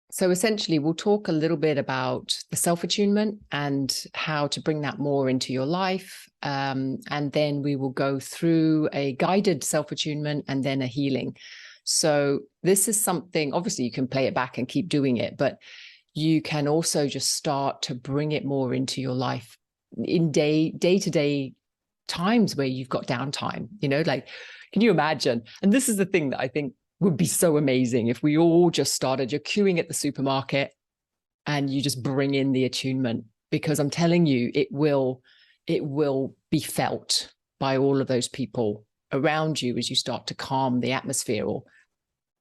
So essentially, we'll talk a little bit about the self-attunement and how to bring that more into your life. And then we will go through a guided self-attunement and then a healing. So this is something, obviously you can play it back and keep doing it, but you can also just start to bring it more into your life in day-to-day times where you've got downtime, like, can you imagine? And this is the thing that I think would be so amazing if we all just started, you're queuing at the supermarket and you just bring in the attunement, because I'm telling you, it will be felt by all of those people around you as you start to calm the atmosphere. Or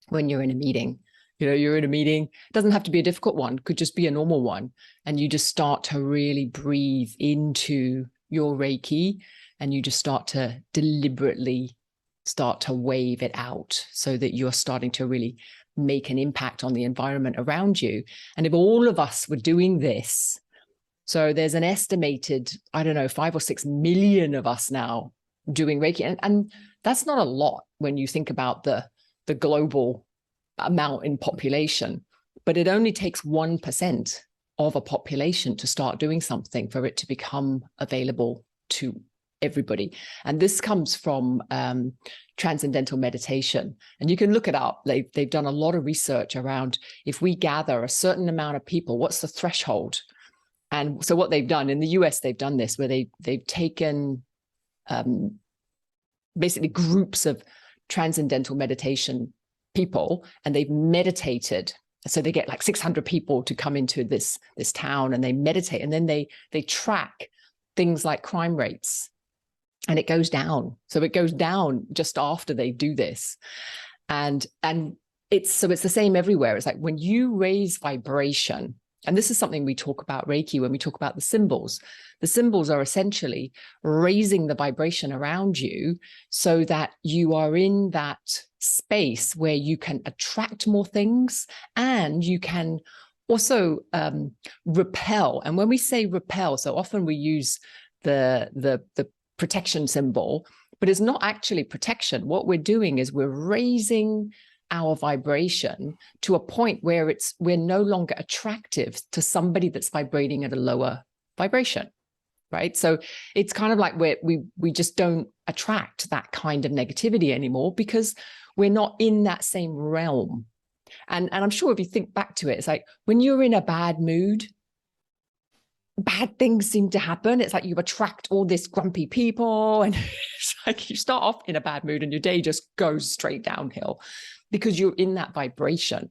when you're in a meeting, you're in a meeting, it doesn't have to be a difficult one, could just be a normal one. And you just start to really breathe into your Reiki, and you just start to deliberately start to wave it out so that you're starting to really make an impact on the environment around you. And if all of us were doing this, so there's an estimated, 5 or 6 million of us now doing Reiki. And that's not a lot when you think about the global amount in population, but it only takes 1% of a population to start doing something for it to become available to everybody. And this comes from transcendental meditation, and you can look it up. They've done a lot of research around, if we gather a certain amount of people, what's the threshold? And so what they've done in the US, they've done this where they've taken basically groups of transcendental meditation people, and they've meditated. So they get like 600 people to come into this town, and they meditate, and then they track things like crime rates. And it goes down. So it goes down just after they do this. And it's the same everywhere. It's like when you raise vibration, and this is something we talk about Reiki when we talk about the symbols. The symbols are essentially raising the vibration around you so that you are in that space where you can attract more things, and you can also repel. And when we say repel, so often we use the protection symbol, but it's not actually protection. What we're doing is we're raising our vibration to a point where we're no longer attractive to somebody that's vibrating at a lower vibration, right? So it's kind of like we just don't attract that kind of negativity anymore, because we're not in that same realm. And I'm sure if you think back to it, it's like when you're in a bad mood, bad things seem to happen. It's like you attract all this grumpy people, and it's like you start off in a bad mood and your day just goes straight downhill because you're in that vibration.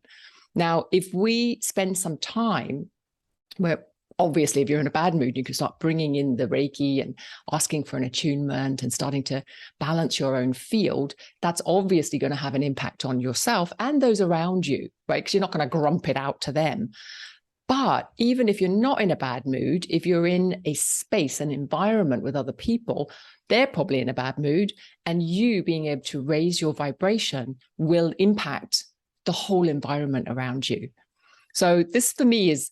Now, if we spend some time where, obviously, if you're in a bad mood, you can start bringing in the Reiki and asking for an attunement and starting to balance your own field, that's obviously going to have an impact on yourself and those around you, right? Because you're not going to grump it out to them. But even if you're not in a bad mood, if you're in a space, an environment with other people, they're probably in a bad mood, and you being able to raise your vibration will impact the whole environment around you. So this, for me, is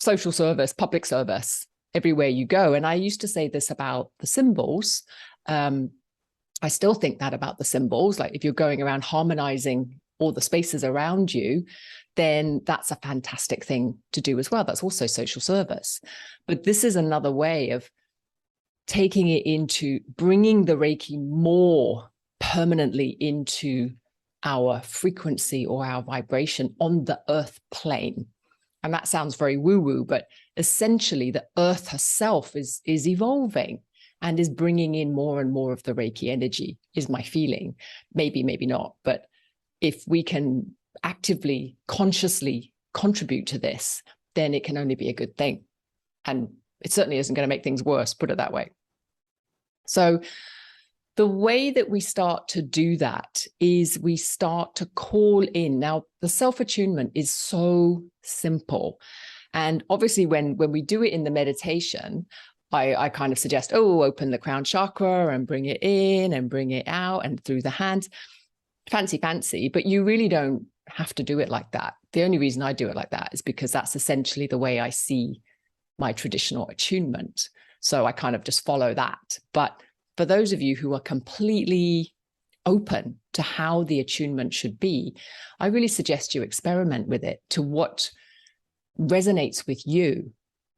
social service, public service, everywhere you go. And I used to say this about the symbols. I still think that about the symbols. Like if you're going around harmonizing all the spaces around you, then that's a fantastic thing to do as well. That's also social service. But this is another way of taking it into bringing the Reiki more permanently into our frequency or our vibration on the earth plane. And that sounds very woo-woo, but essentially the earth herself is evolving and is bringing in more and more of the Reiki energy, is my feeling. Maybe, maybe not. But if we can actively, consciously contribute to this, then it can only be a good thing. And it certainly isn't going to make things worse, put it that way. So the way that we start to do that is we start to call in. Now, the self-attunement is so simple. And obviously, when we do it in the meditation, I kind of suggest, open the crown chakra and bring it in and bring it out and through the hands. Fancy, but you really don't have to do it like that. The only reason I do it like that is because that's essentially the way I see my traditional attunement. So I kind of just follow that. But for those of you who are completely open to how the attunement should be, I really suggest you experiment with it to what resonates with you.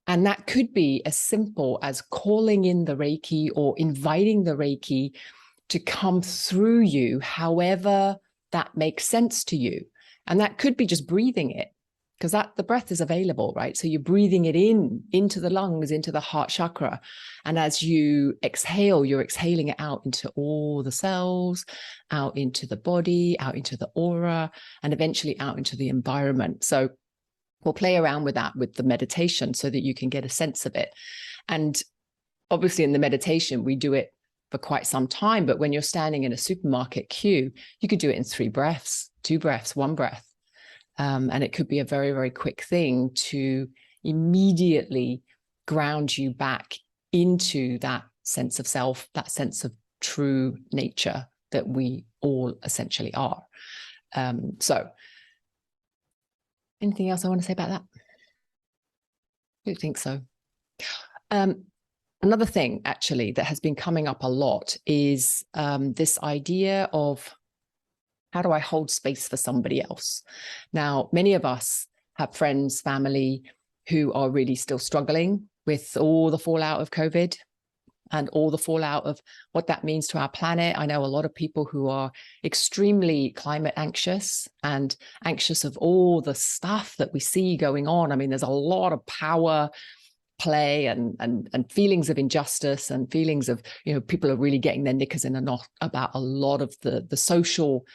And that could be as simple as calling in the Reiki or inviting the Reiki to come through you, however that makes sense to you. And that could be just breathing it, because the breath is available, right? So you're breathing it into the lungs, into the heart chakra. And as you exhale, you're exhaling it out into all the cells, out into the body, out into the aura, and eventually out into the environment. So we'll play around with that with the meditation so that you can get a sense of it. And obviously in the meditation, we do it for quite some time, but when you're standing in a supermarket queue, you could do it in 3 breaths, 2 breaths, 1 breath. And it could be a very, very quick thing to immediately ground you back into that sense of self, that sense of true nature that we all essentially are. So anything else I want to say about that? I don't think so. Another thing actually that has been coming up a lot is this idea of, how do I hold space for somebody else? Now, many of us have friends, family who are really still struggling with all the fallout of COVID and all the fallout of what that means to our planet. I know a lot of people who are extremely climate anxious and anxious of all the stuff that we see going on. I mean, there's a lot of power play and feelings of injustice and feelings of, people are really getting their knickers in a knot about a lot of the social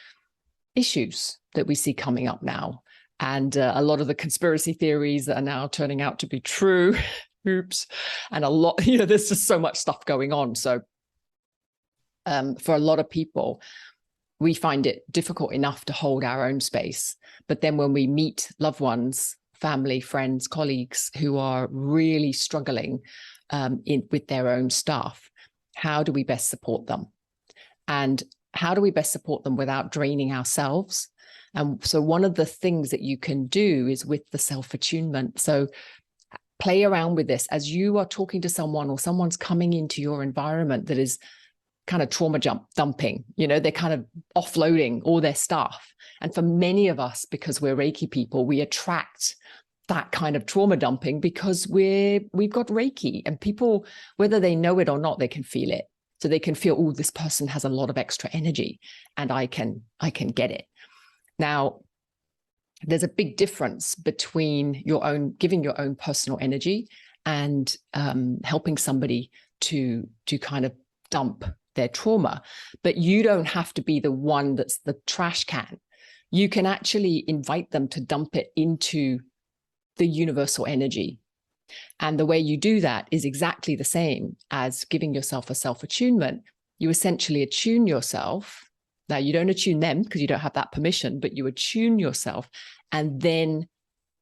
issues that we see coming up now. And a lot of the conspiracy theories that are now turning out to be true. Oops. And a lot, there's just so much stuff going on. So for a lot of people, we find it difficult enough to hold our own space. But then when we meet loved ones, family, friends, colleagues who are really struggling with their own stuff, how do we best support them? And how do we best support them without draining ourselves? And so one of the things that you can do is with the self-attunement. So play around with this as you are talking to someone or someone's coming into your environment that is kind of trauma dumping, they're kind of offloading all their stuff. And for many of us, because we're Reiki people, we attract that kind of trauma dumping because we've got Reiki, and people, whether they know it or not, they can feel it. So they can feel, oh, this person has a lot of extra energy and I can get it. Now, there's a big difference between giving your own personal energy and helping somebody to kind of dump their trauma. But you don't have to be the one that's the trash can. You can actually invite them to dump it into the universal energy. And the way you do that is exactly the same as giving yourself a self-attunement. You essentially attune yourself. Now, you don't attune them because you don't have that permission, but you attune yourself and then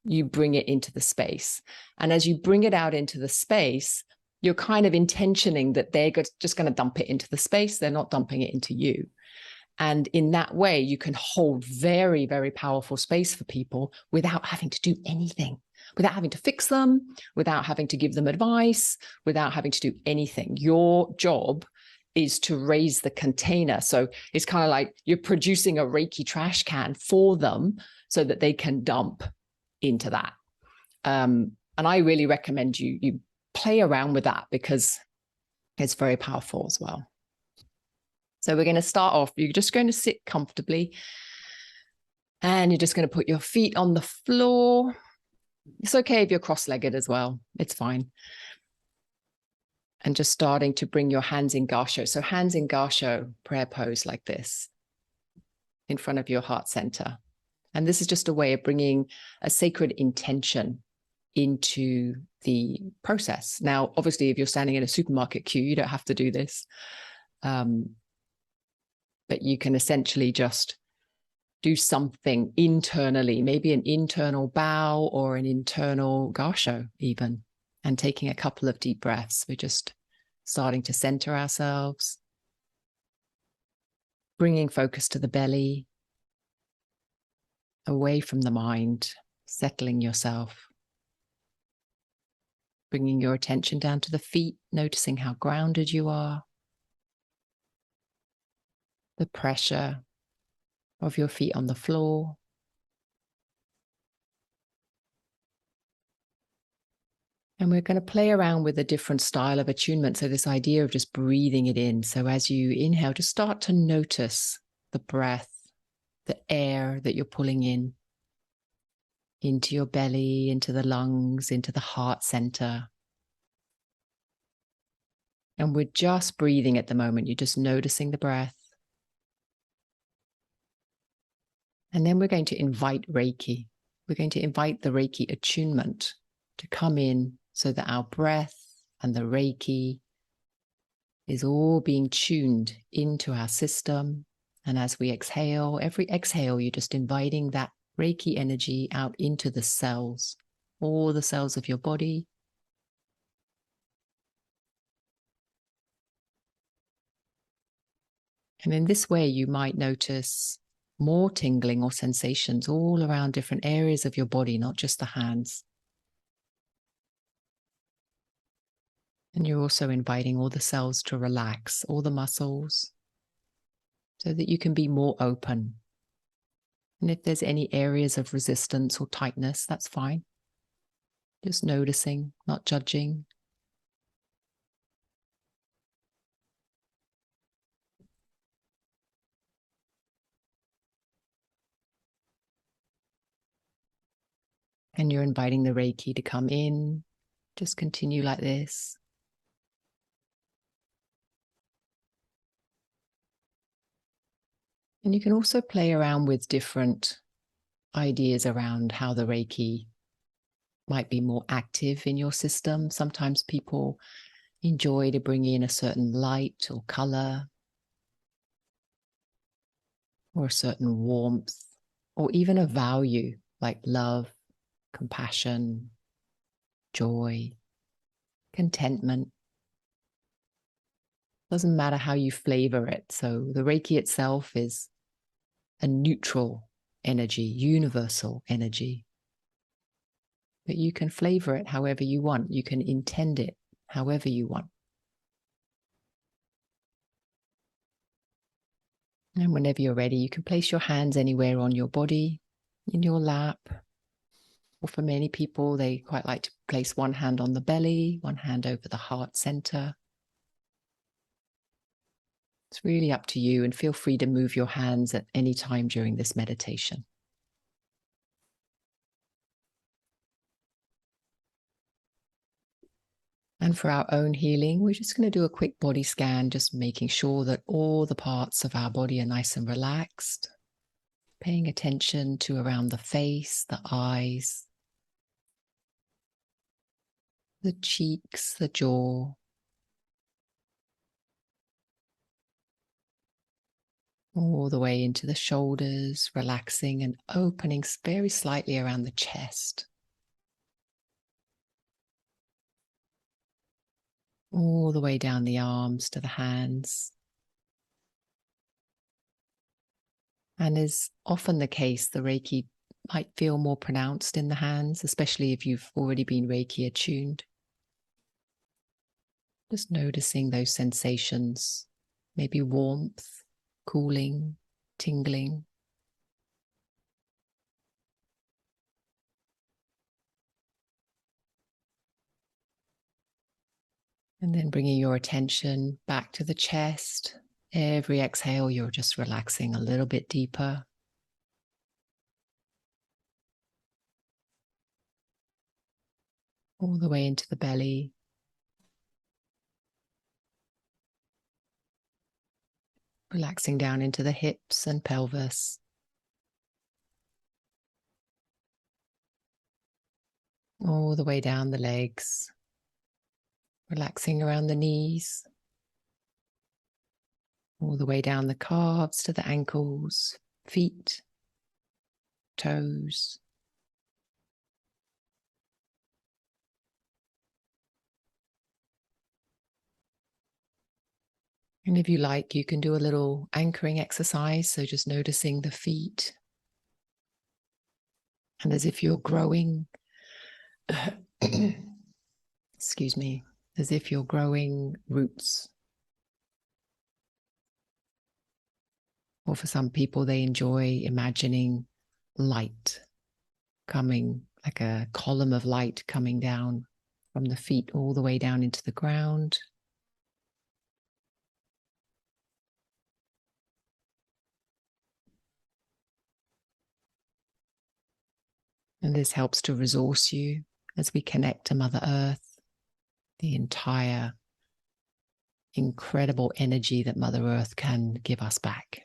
you bring it into the space. And as you bring it out into the space, you're kind of intentioning that they're just going to dump it into the space. They're not dumping it into you. And in that way, you can hold very, very powerful space for people without having to do anything, without having to fix them, without having to give them advice, without having to do anything. Your job is to raise the container. So it's kind of like you're producing a Reiki trash can for them so that they can dump into that. And I really recommend you play around with that because it's very powerful as well. So we're going to start off, you're just going to sit comfortably and you're just going to put your feet on the floor. It's okay if you're cross-legged as well. It's fine. And just starting to bring your hands in Gassho. So hands in Gassho, prayer pose like this in front of your heart center. And this is just a way of bringing a sacred intention into the process. Now, obviously, if you're standing in a supermarket queue, you don't have to do this. But you can essentially just do something internally, maybe an internal bow or an internal Gassho even, and taking a couple of deep breaths. We're just starting to center ourselves, bringing focus to the belly, away from the mind, settling yourself, bringing your attention down to the feet, noticing how grounded you are. the pressure of your feet on the floor. And we're going to play around with a different style of attunement. So this idea of just breathing it in. So as you inhale, just start to notice the breath, the air that you're pulling in into your belly, into the lungs, into the heart center. And we're just breathing at the moment. You're just noticing the breath. And then we're going to invite Reiki. We're going to invite the Reiki attunement to come in so that our breath and the Reiki is all being tuned into our system. And as we exhale, every exhale, you're just inviting that Reiki energy out into the cells, all the cells of your body. And in this way, you might notice more tingling or sensations all around different areas of your body, not just the hands. And you're also inviting all the cells to relax, all the muscles, so that you can be more open. And if there's any areas of resistance or tightness, that's fine. Just noticing, not judging. And you're inviting the Reiki to come in. Just continue like this. And you can also play around with different ideas around how the Reiki might be more active in your system. Sometimes people enjoy to bring in a certain light or color, or a certain warmth, or even a value like love, compassion, joy, contentment. Doesn't matter how you flavor it. So the Reiki itself is a neutral energy, universal energy. But you can flavor it however you want. You can intend it however you want. And whenever you're ready, you can place your hands anywhere on your body, in your lap. Or for many people, they quite like to place one hand on the belly, one hand over the heart center. It's really up to you, and feel free to move your hands at any time during this meditation. And for our own healing, we're just going to do a quick body scan, just making sure that all the parts of our body are nice and relaxed. Paying attention to around the face, the eyes, the cheeks, the jaw. All the way into the shoulders, relaxing and opening very slightly around the chest. All the way down the arms to the hands. And as often the case, the Reiki might feel more pronounced in the hands, especially if you've already been Reiki attuned. Just noticing those sensations, maybe warmth, cooling, tingling. And then bringing your attention back to the chest. Every exhale, you're just relaxing a little bit deeper. All the way into the belly. Relaxing down into the hips and pelvis. All the way down the legs. Relaxing around the knees. All the way down the calves to the ankles, feet, toes. And if you like, you can do a little anchoring exercise. So just noticing the feet. And as if you're growing, excuse me, as if you're growing roots. Or for some people, they enjoy imagining light coming, like a column of light coming down from the feet all the way down into the ground. And this helps to resource you as we connect to Mother Earth, the entire incredible energy that Mother Earth can give us back.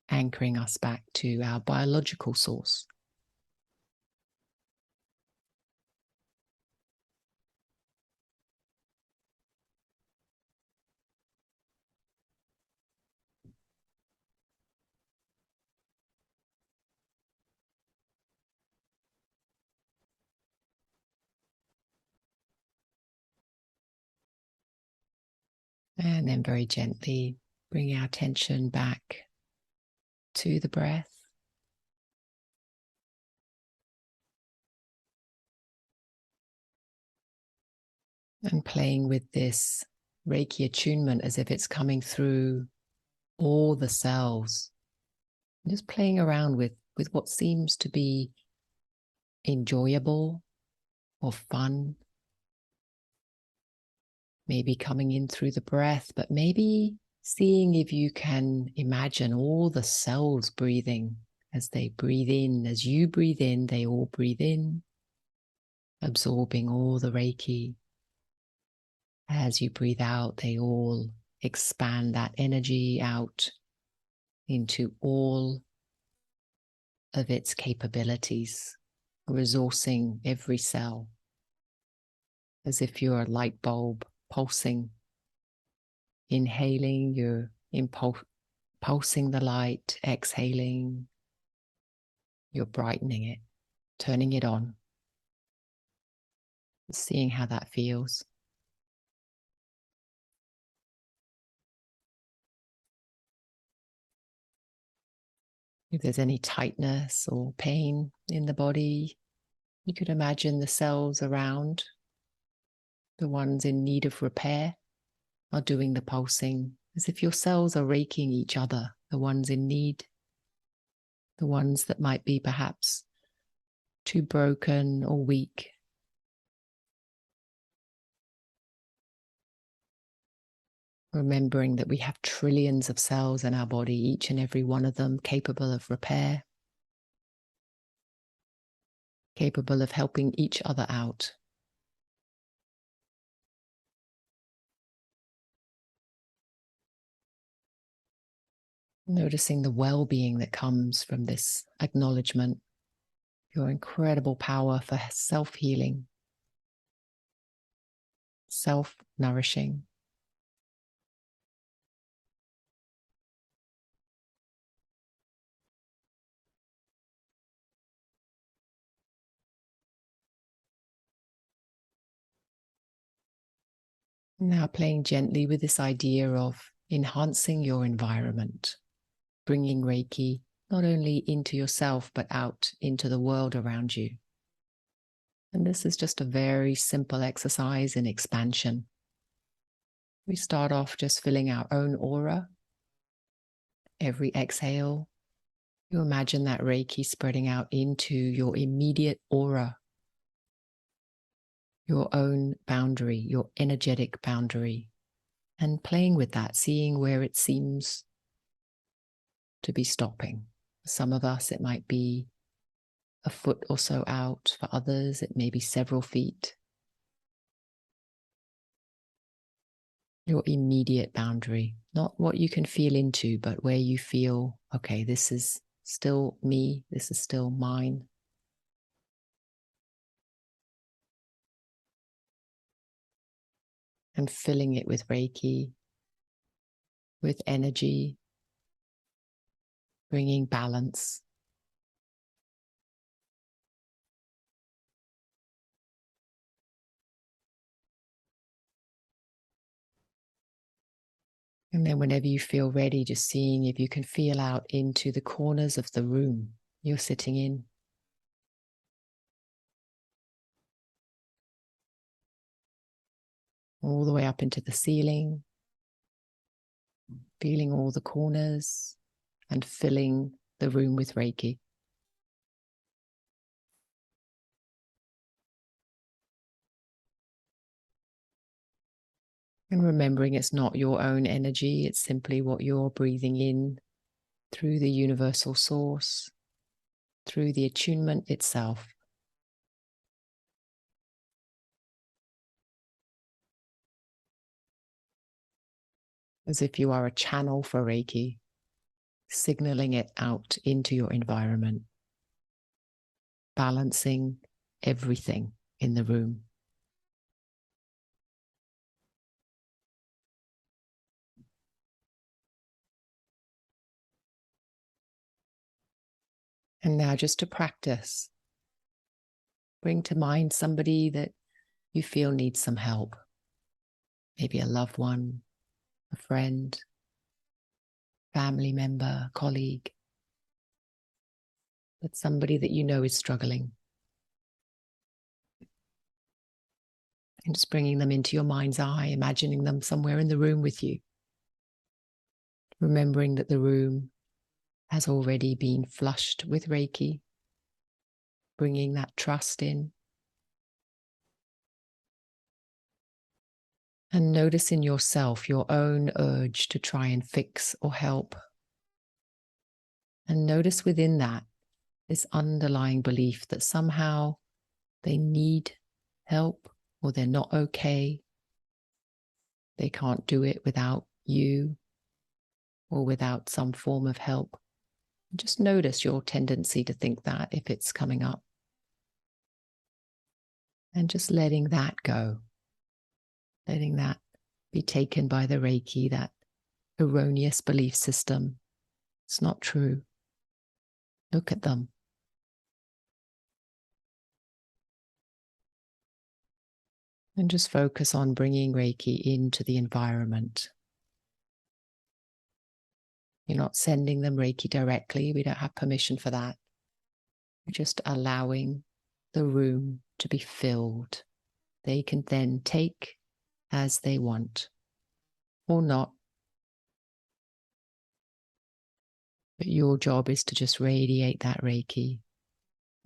Anchoring us back to our biological source. And then very gently bring our attention back to the breath. And playing with this Reiki attunement as if it's coming through all the cells. Just playing around with what seems to be enjoyable or fun. Maybe coming in through the breath, but maybe seeing if you can imagine all the cells breathing as they breathe in. As you breathe in, they all breathe in, absorbing all the Reiki. As you breathe out, they all expand that energy out into all of its capabilities, resourcing every cell as if you're a light bulb pulsing. Inhaling, you're pulsing the light. Exhaling, you're brightening it, turning it on, seeing how that feels. If there's any tightness or pain in the body, you could imagine the cells around, the ones in need of repair, are doing the pulsing, as if your cells are raking each other, the ones in need, the ones that might be perhaps too broken or weak. Remembering that we have trillions of cells in our body, each and every one of them capable of repair, capable of helping each other out. Noticing the well-being that comes from this acknowledgement, your incredible power for self-healing, self-nourishing. Now playing gently with this idea of enhancing your environment, bringing Reiki not only into yourself, but out into the world around you. And this is just a very simple exercise in expansion. We start off just filling our own aura. Every exhale, you imagine that Reiki spreading out into your immediate aura, your own boundary, your energetic boundary, and playing with that, seeing where it seems to be stopping. For some of us, it might be a foot or so out. For others, it may be several feet. Your immediate boundary, not what you can feel into, but where you feel, okay, this is still me, this is still mine. And filling it with Reiki, with energy, bringing balance. And then whenever you feel ready, just seeing if you can feel out into the corners of the room you're sitting in. All the way up into the ceiling, feeling all the corners and filling the room with Reiki. And remembering it's not your own energy, it's simply what you're breathing in through the universal source, through the attunement itself. As if you are a channel for Reiki, signaling it out into your environment, balancing everything in the room. And now, just to practice, bring to mind somebody that you feel needs some help. Maybe a loved one, a friend, family member, colleague, but somebody that you know is struggling. And just bringing them into your mind's eye, imagining them somewhere in the room with you. Remembering that the room has already been flushed with Reiki, bringing that trust in. And notice in yourself your own urge to try and fix or help. And notice within that this underlying belief that somehow they need help or they're not okay. They can't do it without you or without some form of help. Just notice your tendency to think that if it's coming up. And just letting that go. Letting that be taken by the Reiki, that erroneous belief system. It's not true. Look at them. And just focus on bringing Reiki into the environment. You're not sending them Reiki directly. We don't have permission for that. We're just allowing the room to be filled. They can then take as they want or not. But your job is to just radiate that Reiki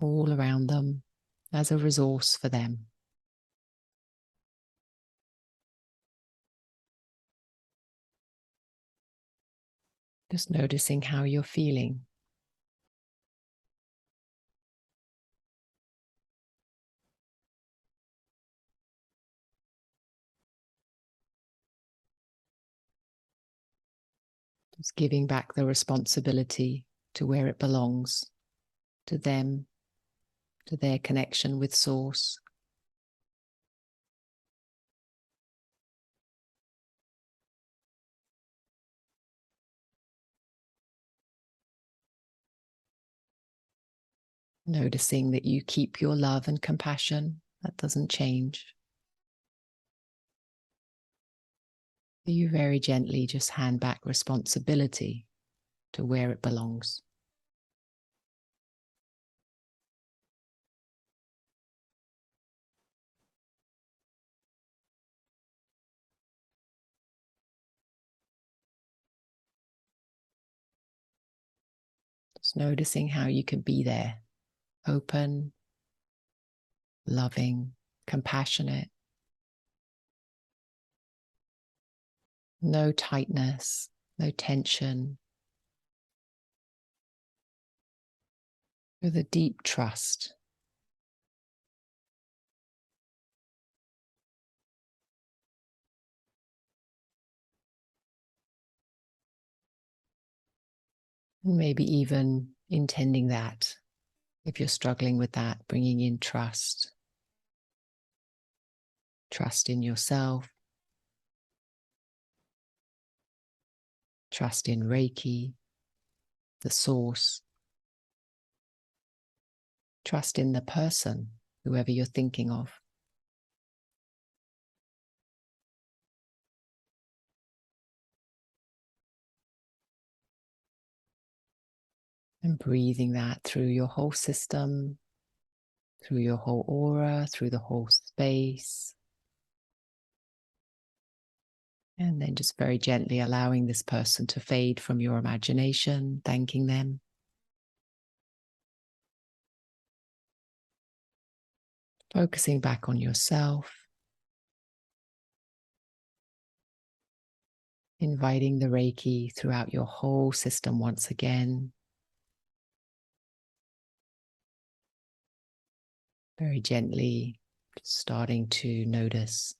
all around them as a resource for them. Just noticing how you're feeling. Just giving back the responsibility to where it belongs, to them, to their connection with Source. Noticing that you keep your love and compassion. That doesn't change. You very gently just hand back responsibility to where it belongs. Just noticing how you can be there, open, loving, compassionate. No tightness, no tension. With a deep trust. And maybe even intending that, if you're struggling with that, bringing in trust. Trust in yourself. Trust in Reiki, the source. Trust in the person, whoever you're thinking of. And breathing that through your whole system, through your whole aura, through the whole space. And then just very gently allowing this person to fade from your imagination, thanking them. Focusing back on yourself. Inviting the Reiki throughout your whole system once again. Very gently starting to notice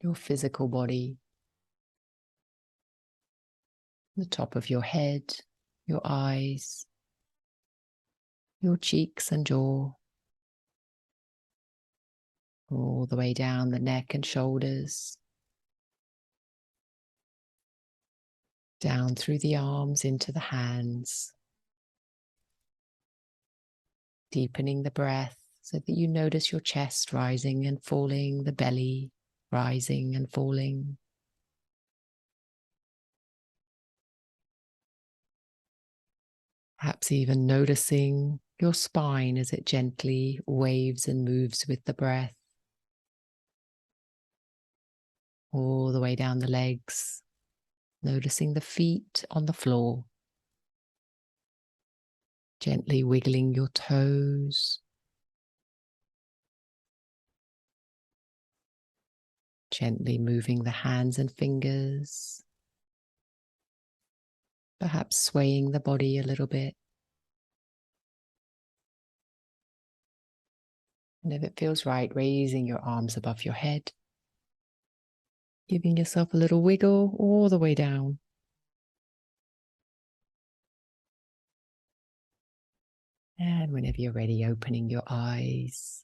your physical body, the top of your head, your eyes, your cheeks and jaw, all the way down the neck and shoulders, down through the arms into the hands, deepening the breath so that you notice your chest rising and falling, the belly rising and falling. Perhaps even noticing your spine as it gently waves and moves with the breath. All the way down the legs, noticing the feet on the floor. Gently wiggling your toes. Gently moving the hands and fingers. Perhaps swaying the body a little bit. And if it feels right, raising your arms above your head. Giving yourself a little wiggle all the way down. And whenever you're ready, opening your eyes.